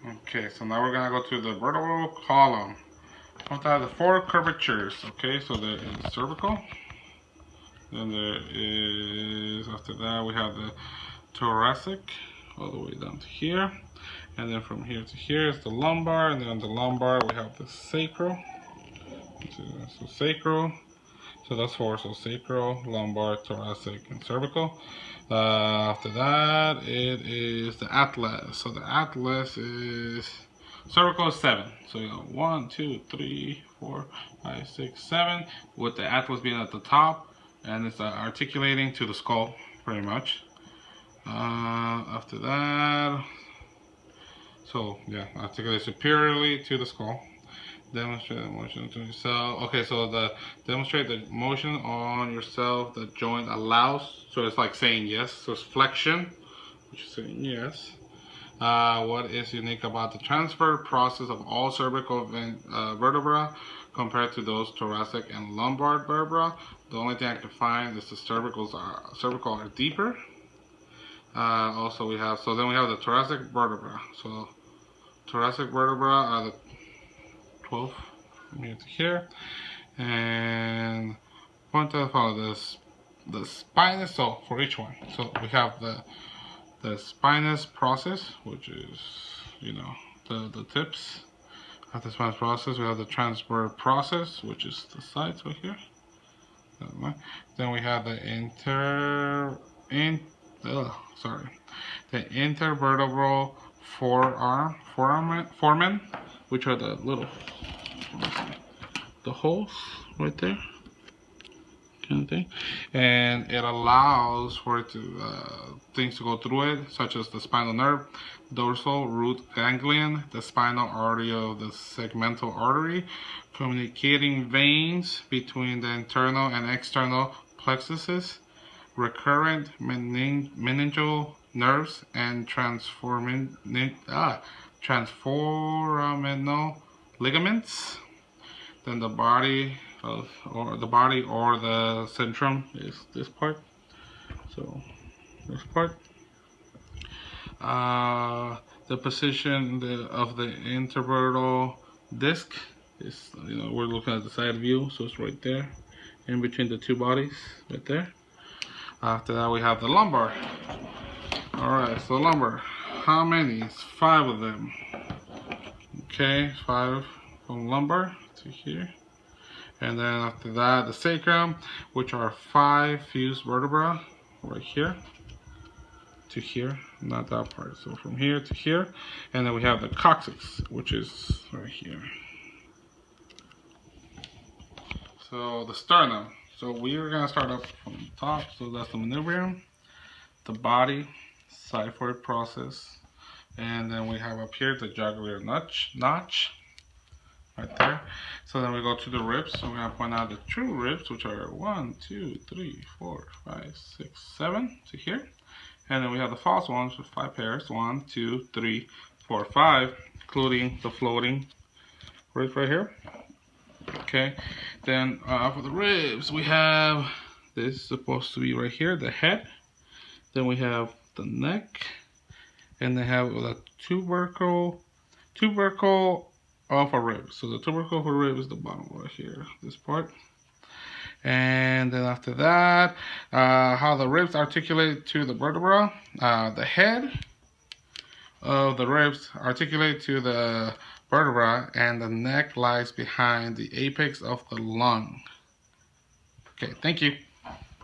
Okay, so now we're gonna go to the vertebral column. We'll have the four curvatures. Okay, so there is cervical. Then there is, after that, we have the thoracic all the way down to here. And then from here to here is the lumbar. And then on the lumbar, we have the sacral. So sacral. So that's four. So sacral, lumbar, thoracic, and cervical. After that, it is the atlas. So the atlas is cervical is 7. So you got 1, 2, 3, 4, 5, 6, 7. With the atlas being at the top, and it's articulating to the skull, pretty much. After that, so yeah, articulate superiorly to the skull. Demonstrate the motion to yourself. Okay, so demonstrate the motion on yourself. The joint allows. So it's like saying yes. So it's flexion, which is saying yes. What is unique about the transfer process of all cervical vertebra compared to those thoracic and lumbar vertebra? The only thing I can find is the cervical are deeper. Also, we have then we have the thoracic vertebra. So thoracic vertebra are the 12 from here to here, and point to follow the spinous. So for each one, so we have the spinous process, which is the tips of the spinous process. We have the transverse process, which is the sides right here. Then we have the the intervertebral foramen, which are the little holes right there, kind of thing, and it allows for it to things to go through it, such as the spinal nerve, dorsal root ganglion, the spinal artery of the segmental artery, communicating veins between the internal and external plexuses, recurrent meningeal nerves, and transforaminal ligaments. Then the body or the centrum is this part. So this part. The position of the intervertebral disc is, we're looking at the side view, so it's right there, in between the two bodies, right there. After that, we have the lumbar. All right, so lumbar. How many? It's 5 of them. Okay, 5 from lumbar to here. And then after that, the sacrum, which are 5 fused vertebrae right here to here, not that part. So from here to here. And then we have the coccyx, which is right here. So the sternum. So we are gonna start up from the top. So that's the manubrium, the body, xiphoid process, and then we have up here the jugular notch right there. So then we go to the ribs. So we're gonna point out the true ribs, which are 1, 2, 3, 4, 5, 6, 7 to here. And then we have the false ones with 5 pairs. 1, 2, 3, 4, 5, including the floating ribs right here. Okay, then for the ribs, we have this supposed to be right here, the head. Then we have the neck, and they have the tubercle of a rib. So the tubercle of a rib is the bottom right here, this part. And then after that, how the ribs articulate to the vertebra. The head of the ribs articulate to the vertebra, and the neck lies behind the apex of the lung. Okay, thank you.